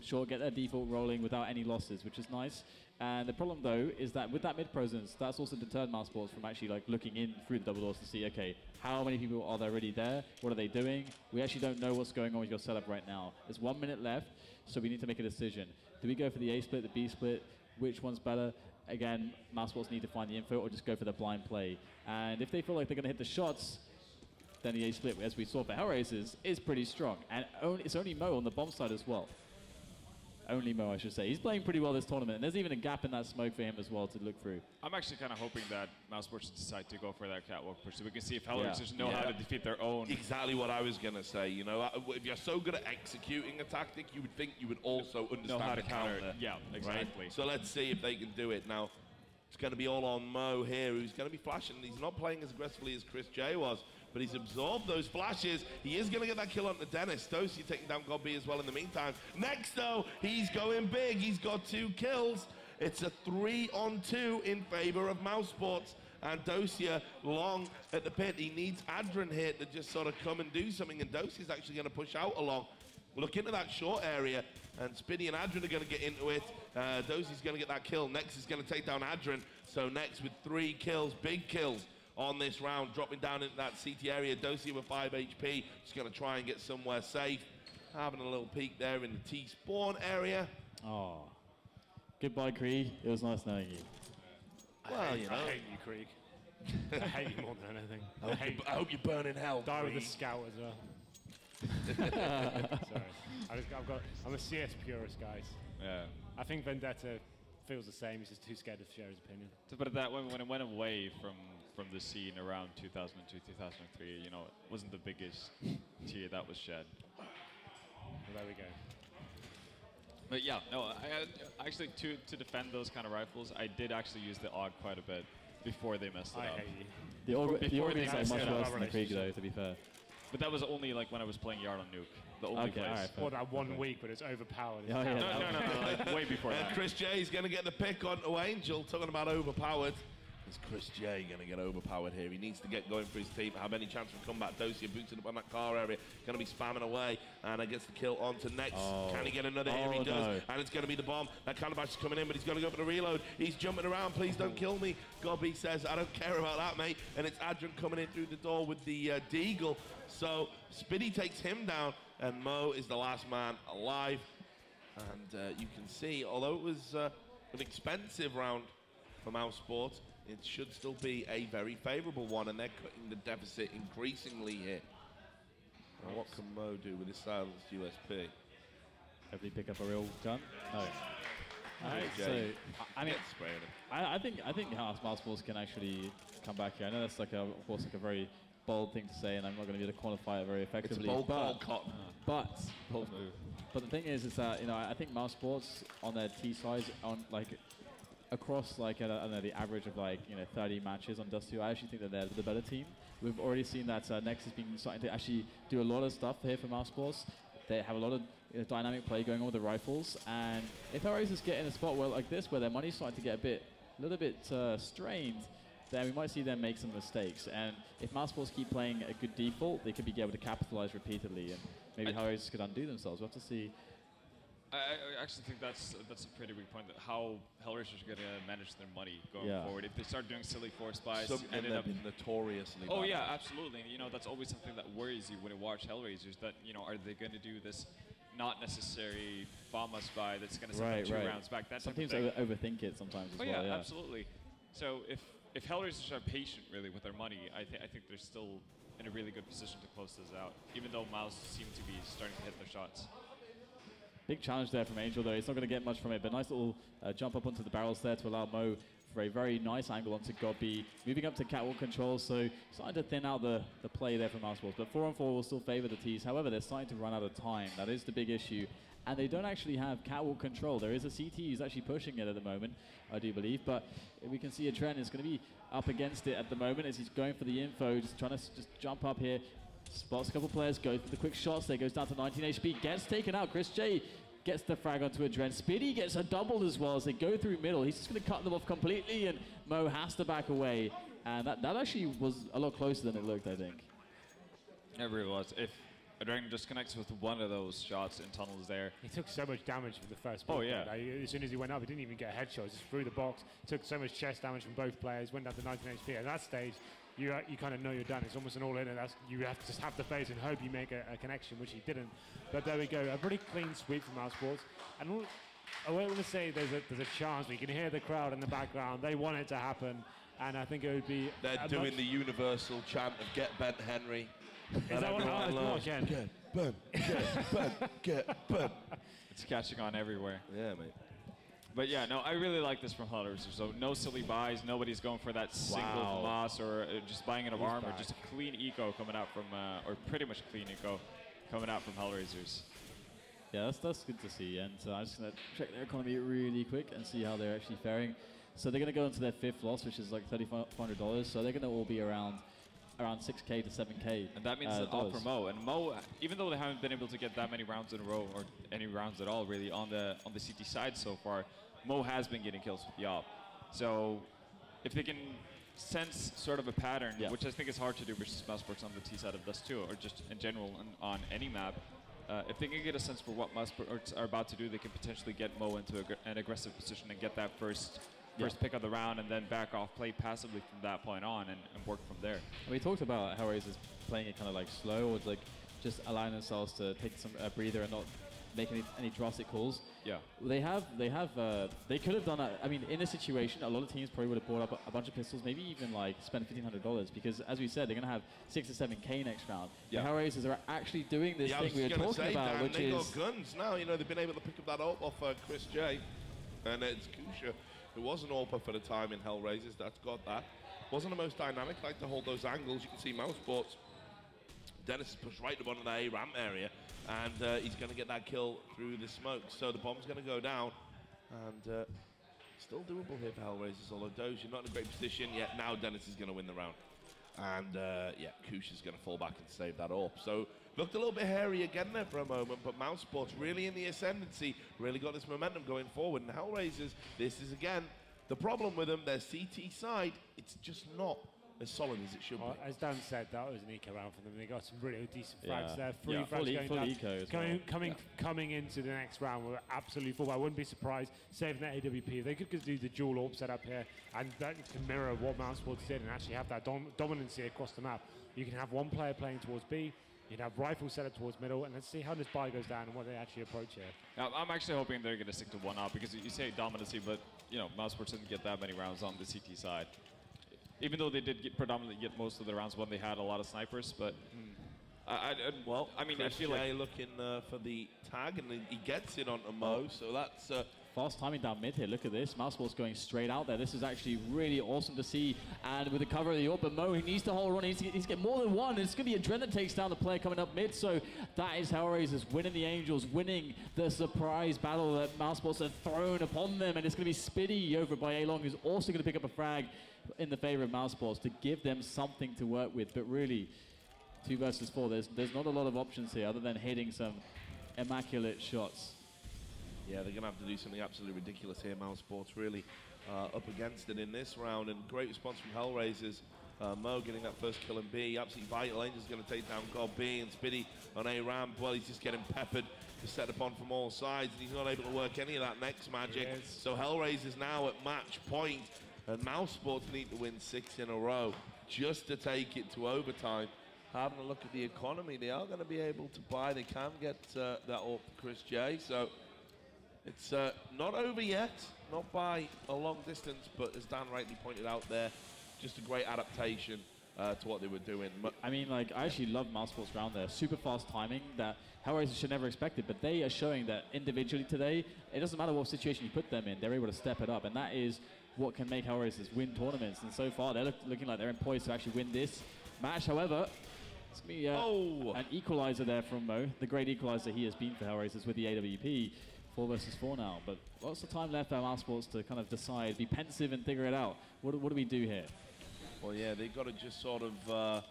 short, get their default rolling without any losses, which is nice. And the problem, though, is that with that mid presence, that's also deterred Mousesports from actually like looking in through the double doors to see, okay, how many people are there already there? What are they doing? We actually don't know what's going on with your setup right now. There's 1 minute left, so we need to make a decision. Do we go for the A split, the B split? Which one's better? Again, Mousesports need to find the info or just go for the blind play. And if they feel like they're going to hit the shots, then the A split, as we saw for Hellraisers, is pretty strong. And it's only Mo on the bomb side as well. Only Mo, I should say. He's playing pretty well this tournament, and there's even a gap in that smoke for him as well to look through. I'm actually kind of hoping that Mousesports decide to go for that catwalk push so we can see if Hellraisers know how to defeat their own. Exactly what I was going to say. You know, if you're so good at executing a tactic, you would think you would also understand how to the counter. Yeah, exactly. Right? So let's see if they can do it. Now, it's going to be all on Mo here, who's going to be flashing. He's not playing as aggressively as Chris J was, but he's absorbed those flashes. He is going to get that kill onto Dennis. Dosi taking down Gobi as well in the meantime. Next, though, he's going big. He's got 2 kills. It's a 3-on-2 in favor of Mousesports. And Dosia long at the pit. He needs Adrian here to just sort of come and do something. And Dosia's actually going to push out along. Look into that short area. And Spiddy and Adrian are going to get into it. Dosia's going to get that kill. Nex is going to take down Adrian. So Nex with 3 kills, big kills on this round, dropping down into that CT area. Dosia with 5 HP, just going to try and get somewhere safe. having a little peek there in the T spawn area. Oh. Goodbye, Krieg. It was nice knowing you. Well, you know. I hate you, Krieg. I hate you more than anything. I hope you burn in hell. Die with Krieg. the scout as well. Sorry. I'm a CS purist, guys. Yeah. I think Vendetta feels the same. He's just too scared to share his opinion. To put it that way, when it went away from the scene around 2002, 2003, you know, it wasn't the biggest tear that was shed. Well, there we go. But yeah, no, I actually, to defend those kind of rifles, I did actually use the AUG quite a bit before they messed it I up. hate you. The Before AUG they is like messed much it up. worse than the Krieg, though, to be fair. But that was only like when I was playing Yard on Nuke. The only Okay, place. alright, fair. Or that 1 week, but it's overpowered. It's Yeah, yeah. terrible. No, like way before And that. Chris J is going to get the pick onto Angel. Talking about overpowered. Is Chris J going to get overpowered here? He needs to get going for his team. Have any chance of comeback? Dosia booted up on that car area. Going to be spamming away. And gets the kill onto Next. Oh. Can he get another? Here he Oh, does. no. And it's going to be the bomb. That Calabash is coming in, but he's going to go for the reload. He's jumping around. Please don't kill me. Gobby says, I don't care about that, mate. And it's Adrian coming in through the door with the Deagle. So Spiddy takes him down. And Mo is the last man alive. And you can see, although it was an expensive round for Mouse Sports, it should still be a very favourable one, and they're cutting the deficit increasingly here. Now, what can Mo do with his silenced USP? Hopefully pick up a real gun. No. Alright, Okay. so I mean, Get spraying him. I think Mouse Sports can actually come back here. I know that's like of course like a very bold thing to say, and I'm not going to be able to quantify it very It's effectively. a bold but, call, Cotton. but Bold move. But the thing is that, you know, I think Mouse Sports on their T size on like across like I don't know, the average of like, you know, 30 matches on Dust 2, I actually think that they're the better team. We've already seen that Next has been starting to actually do a lot of stuff here for Mouse Sports. They have a lot of dynamic play going on with the rifles, and if Hellraisers get in a spot where like this, where their money's starting to get a little bit strained, then we might see them make some mistakes. And if Mouse Sports keep playing a good default, they could be able to capitalize repeatedly, and maybe Hellraisers could undo themselves. We'll have to see. I actually think that's a pretty big point, that how Hellraisers are going to manage their money going Yeah. forward. If they start doing silly force buys, Something ended they've up. been notoriously Oh bad yeah, at. absolutely. You know, that's always something that worries you when you watch Hellraisers. That, you know, are they going to do this not necessary bomb us buy that's going to send them 2 rounds back? That Some type teams of thing. overthink it sometimes as Oh well. yeah, absolutely. So if Hellraisers are patient really with their money, I think they're still in a really good position to close this out, even though Mouse seem to be starting to hit their shots. Big challenge there from Angel, though. He's not going to get much from it, but nice little jump up onto the barrels there to allow Mo for a very nice angle onto Gobby. Moving up to catwalk controls, so starting to thin out the play there from Mouse Sports. But 4-on-4 will still favor the T's. However, they're starting to run out of time. That is the big issue. And they don't actually have catwalk control. There is a CT who's actually pushing it at the moment, I do believe. But we can see a Trent is going to be up against it at the moment as he's going for the info, just trying to just jump up here. Spots a couple players, goes for the quick shots there, goes down to 19 HP, gets taken out. Chris J gets the frag onto a Dren. Spiddy gets a double as well as they go through middle. He's just going to cut them off completely, and Mo has to back away. And that actually was a lot closer than it looked, I think. It really was. If a Dragon just connects with one of those shots in tunnels there. He took so much damage for the first Oh, bit, yeah. though. As soon as he went up, he didn't even get a headshot. Just through the box. Took so much chest damage from both players. Went down to 19 HP. At that stage, you kind of know you're done. It's almost an all-in, and you have to just have to face and hope you make a connection, which he didn't. But there we go. A pretty clean sweep from Mouse Sports. And I want to say there's a chance. We can hear the crowd in the background. They want it to happen. And I think it would be... They're doing the universal chant of "Get bent, Henry." Is that what everyone come on, loves. Ken. Get bent, get bent, get bent. It's catching on everywhere. Yeah, mate. But yeah, no, I really like this from Hellraisers. So no silly buys. Nobody's going for that single moss or just buying it of armor. back. Just a clean eco coming out from, or pretty much clean eco coming out from Hellraisers. Yeah, that's good to see. And I'm just going to check their economy really quick and see how they're actually faring. So they're going to go into their 5th loss, which is like $3,500. So they're going to all be around 6K to 7K. And that means all for Mo. And Mo, even though they haven't been able to get that many rounds in a row, or any rounds at all really on the CT side so far, Mo has been getting kills with the op. So if they can sense sort of a pattern, which I think is hard to do versus Mouse Sports on the T side of Dust 2, or just in general on any map, if they can get a sense for what Mouse Sports are about to do, they can potentially get Mo into an aggressive position and get that first pick of the round, and then back off, play passively from that point on, and work from there. We talked about Hellraisers playing it kind of like slow, or like just allowing themselves to take some breather and not make any drastic calls. Yeah. They could have done that. I mean, in a situation, a lot of teams probably would have bought up a bunch of pistols, maybe even like spend $1,500 because, as we said, they're going to have 6 or 7K next round. Yeah. The Hellraisers are actually doing this thing we were talking about, Dan, which they is got guns now. You know, they've been able to pick up that AWP off Chris J, and it's Kusha, who was an AWPer for the time in Hellraisers. That's got that. Wasn't the most dynamic, like to hold those angles. You can see Mouse Sports. Dennis is pushed right to one of the A ramp area, and he's going to get that kill through the smoke. So the bomb's going to go down, and still doable here for Hellraisers. Although Doge, you're not in a great position yet. Now Dennis is going to win the round, and yeah, Kush is going to fall back and save that up. So looked a little bit hairy again there for a moment, but Mouse Sports really in the ascendancy, really got this momentum going forward. And Hellraisers, this is again the problem with them. Their CT side, it's just not as solid as it should be. As Dan said, that was an eco round for them. They got some really decent frags Yeah. there. 3 Yeah, frags full going eco down. as well. Coming into the next round, we're absolutely full. I wouldn't be surprised saving that AWP. If they could do the dual AWP setup here, and that can mirror what Mouse Sports did and actually have that dominancy across the map. You can have one player playing towards B, you can have rifles set up towards middle, and let's see how this buy goes down and what they actually approach here. I'm actually hoping they're going to stick to one out because you say dominancy, but you know, Mouse Sports didn't get that many rounds on the CT side. Even though they did predominantly get most of the rounds when they had a lot of snipers, but I mean, Chris I feel J like looking for the tag, and he gets it onto Mo, so that's fast timing down mid here. Look at this. Mouse Sports going straight out there. This is actually really awesome to see. And with the cover of the AWP, but Mo, he needs to hold on. He needs to get more than one. It's going to be Adren that takes down the player coming up mid. So that is Hellraisers winning the Angels, winning the surprise battle that Mouse Sports have thrown upon them. And it's going to be Spiddy over by A-Long, who's also going to pick up a frag in the favor of Mouse Sports to give them something to work with. But really, 2 versus 4, there's not a lot of options here other than hitting some immaculate shots. yeah, they're going to have to do something absolutely ridiculous here. Mouse Sports really up against it in this round, and great response from Hellraisers. Mo getting that first kill in B, absolutely vital. Angel's going to take down God B, and Spiddy on A ramp. Well, he's just getting peppered, just set upon from all sides, and he's not able to work any of that next magic. Yes. So Hellraisers now at match point, and Mouse Sports need to win 6 in a row just to take it to overtime. Having a look at the economy, they are going to be able to buy. They can get that up for Chris J. So it's not over yet, not by a long distance, but as Dan rightly pointed out there, just a great adaptation to what they were doing. I mean, like, I actually love Mouse Sports round there. Super fast timing that Hellraisers should never expect it, but they are showing that individually today, it doesn't matter what situation you put them in, they're able to step it up, and that is what can make Hellraisers win tournaments. And so far, they're looking like they're in poise to actually win this match. However, it's going to be an equalizer there from Mo, the great equalizer he has been for Hellraisers with the AWP. 4 versus 4 now, but lots of time left for Mouse Sports to kind of decide, be pensive and figure it out. What do we do here? Well, yeah, they've got to just sort of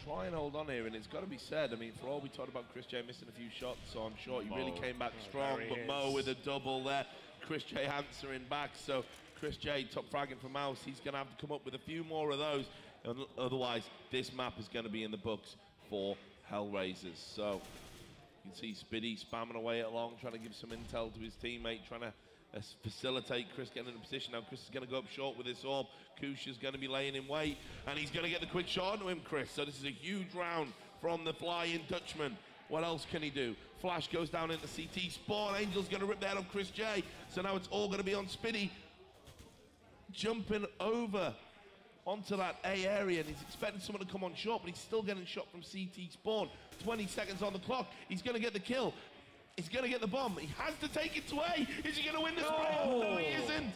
try and hold on here, and it's got to be said, I mean, for all we talked about Chris J missing a few shots on short, he really came back strong, but Mo with a double there, Chris J answering back, so Chris J top fragging for Mouse, he's going to have to come up with a few more of those, and otherwise this map is going to be in the books for Hellraisers. So you can see Spiddy spamming away at long, trying to give some intel to his teammate, trying to facilitate Chris getting in a position. Now Chris is going to go up short with this orb. Kush is going to be laying in wait, and he's going to get the quick shot onto him, Chris. So this is a huge round from the flying Dutchman. What else can he do? Flash goes down into CT spawn. Angel's going to rip the head off Chris J. So now it's all going to be on Spiddy. Jumping over onto that A area, and he's expecting someone to come on shot, but he's still getting shot from CT spawn. 20 seconds on the clock. He's going to get the kill. He's going to get the bomb. He has to take it to A. Is he going to win this round? No, he isn't.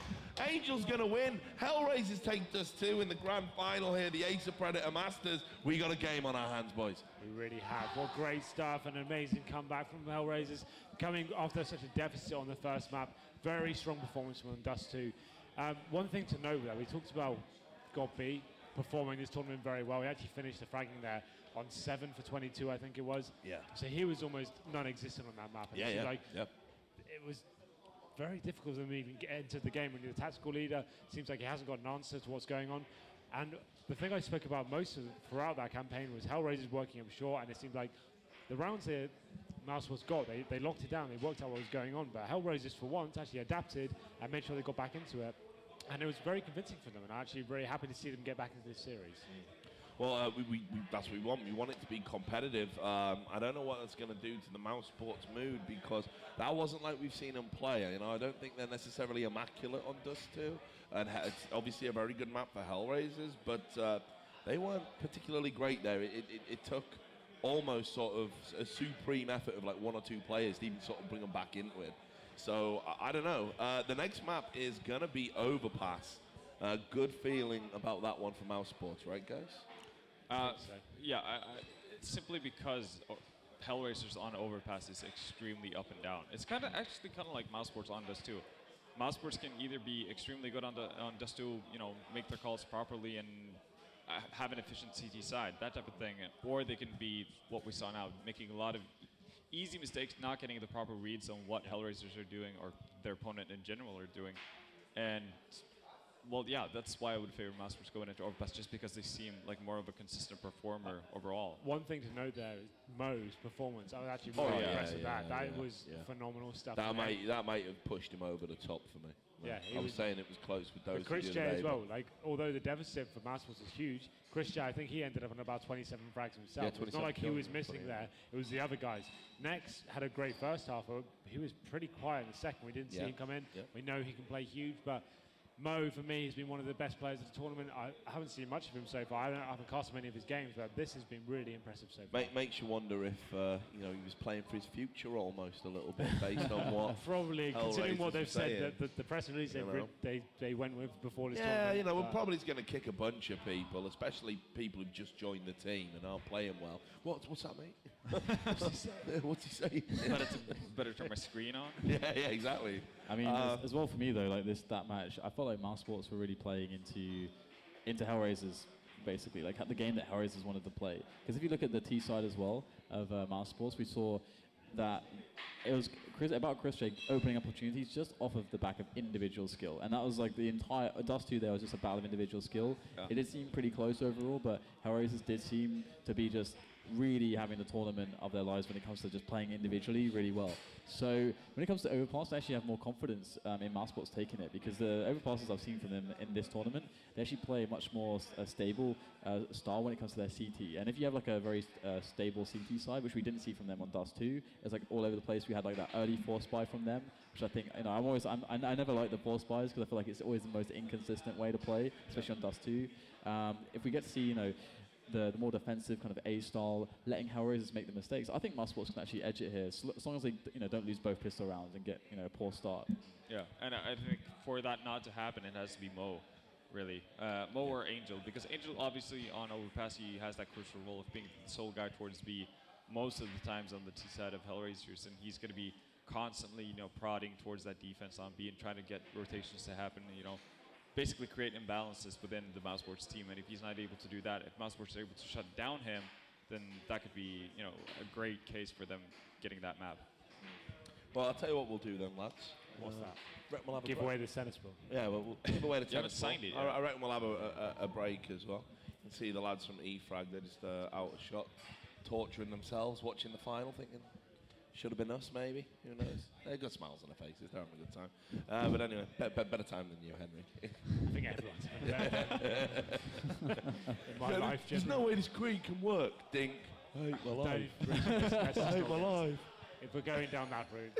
Angel's going to win. Hellraisers take us two in the grand final here, the Ace of Predator Masters. We got a game on our hands, boys. We really have. What great stuff, an amazing comeback from Hellraisers. Coming after such a deficit on the first map. Very strong performance from Dust 2. One thing to note though, we talked about God B performing this tournament very well. He actually finished the fragging there on 7 for 22, I think it was. Yeah. So he was almost non-existent on that map. And it was very difficult for them to even get into the game when you're the tactical leader. It seems like he hasn't got an answer to what's going on. And the thing I spoke about most throughout that campaign was Hellraisers working him short, and it seemed like the rounds that Mouse was got, they locked it down, they worked out what was going on, but Hellraisers for once actually adapted and made sure they got back into it. And it was very convincing for them, and I'm actually very happy to see them get back into this series. Well, that's what we want. We want it to be competitive. I don't know what that's going to do to the Mouse Sports mood, because that wasn't like we've seen them play. You know, I don't think they're necessarily immaculate on Dust 2, and it's obviously a very good map for Hellraisers, but they weren't particularly great there. It took almost sort of a supreme effort of like 1 or 2 players to even sort of bring them back into it. So I don't know. The next map is going to be Overpass. Good feeling about that one for Mouse Sports, right, guys? Yeah, it's simply because Hellraisers on Overpass is extremely up and down. It's actually kind of like Mouse Sports on Dust 2. Mouse Sports can either be extremely good on Dust 2, you know, make their calls properly and have an efficient CT side, that type of thing, or they can be what we saw now, making a lot of easy mistakes, not getting the proper reads on what Hellraisers are doing or their opponent in general are doing. And well, yeah, that's why I would favor Mouse Sports going into Overpass, just because they seem like more of a consistent performer overall. One thing to note there is Mo's performance. I was actually really impressed with that. That was phenomenal stuff. That might have pushed him over the top for me. Yeah, I was saying it was close with those. Chris J as well. Like, although the deficit for Mouse Sports is huge, Chris J, I think he ended up on about 27 frags himself. Yeah, It's not like he was missing there. It was the other guys. Nex had a great first half. He was pretty quiet in the second. We didn't see him come in. Yeah. We know he can play huge, but Mo, for me, has been one of the best players of the tournament. I haven't seen much of him so far. I haven't cast many of his games, but this has been really impressive so far. Makes you wonder if you know, he was playing for his future almost a little bit, based on what. Probably, considering what they've said, the press release they went with before this tournament. Yeah, you know, we're probably going to kick a bunch of people, especially people who've just joined the team and aren't playing well. What's that, mate? What's he saying? Better turn my screen on. Yeah, exactly. I mean, as well for me though, like that match, I felt like Mouse Sports were really playing into Hellraisers, basically, like the game that Hellraisers wanted to play. Because if you look at the T side as well of Mouse Sports, we saw that it was about Chris J opening opportunities just off of the back of individual skill, and that was like the entire Dust 2 there was just a battle of individual skill. It did seem pretty close overall, but Hellraisers did seem to be just really having the tournament of their lives when it comes to just playing individually really well. So when it comes to Overpass, I actually have more confidence in Mouse Sports taking it, because the Overpasses I've seen from them in this tournament, they actually play a much more stable style when it comes to their CT. And if you have like a very stable CT side, which we didn't see from them on Dust 2, it's like all over the place. We had like that early force buy from them, which I think, you know, I never like the force buys because I feel like it's always the most inconsistent way to play, especially on Dust 2. If we get to see, you know, the more defensive kind of A style, letting Hellraisers make the mistakes, I think Mouse Sports can actually edge it here, as long as they don't lose both pistol rounds and get a poor start. Yeah, and I think for that not to happen, it has to be Mo, really. Mo or Angel, because Angel obviously on Overpass, he has that crucial role of being the sole guy towards B most of the times on the T side of Hellraisers, and he's going to be constantly prodding towards that defense on B and trying to get rotations to happen, basically create imbalances within the Mouse Sports team. And if he's not able to do that, if Mouse Sports are able to shut down him, then that could be, a great case for them getting that map. Well, I'll tell you what we'll do then, lads. What's that? We'll have Give away the tennis ball. Yeah, we'll give away the tennis ball. You haven't signed it yet. I reckon we'll have a break as well. You can see the lads from E-Frag, they're just out of shot, torturing themselves, watching the final, thinking, should have been us, maybe. Who knows? They've got smiles on their faces. They're having a good time. But anyway, better time than you, Henry. I think everyone's having a better time. In my life, there's no way this green can work. Dink. I hate my life. I hate my life. If we're going down that route,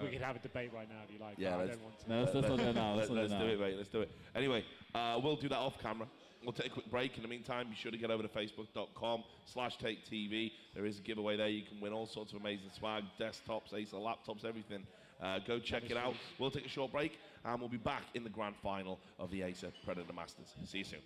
we could have a debate right now if you like. Yeah, I don't want to. No, let's not do it now. Let's do it, mate. Let's do it. Anyway, we'll do that off camera. We'll take a quick break. In the meantime, be sure to get over to facebook.com/TakeTV. There is a giveaway there. You can win all sorts of amazing swag, desktops, Acer laptops, everything. Go check it out. We'll take a short break, and we'll be back in the grand final of the Acer Predator Masters. See you soon.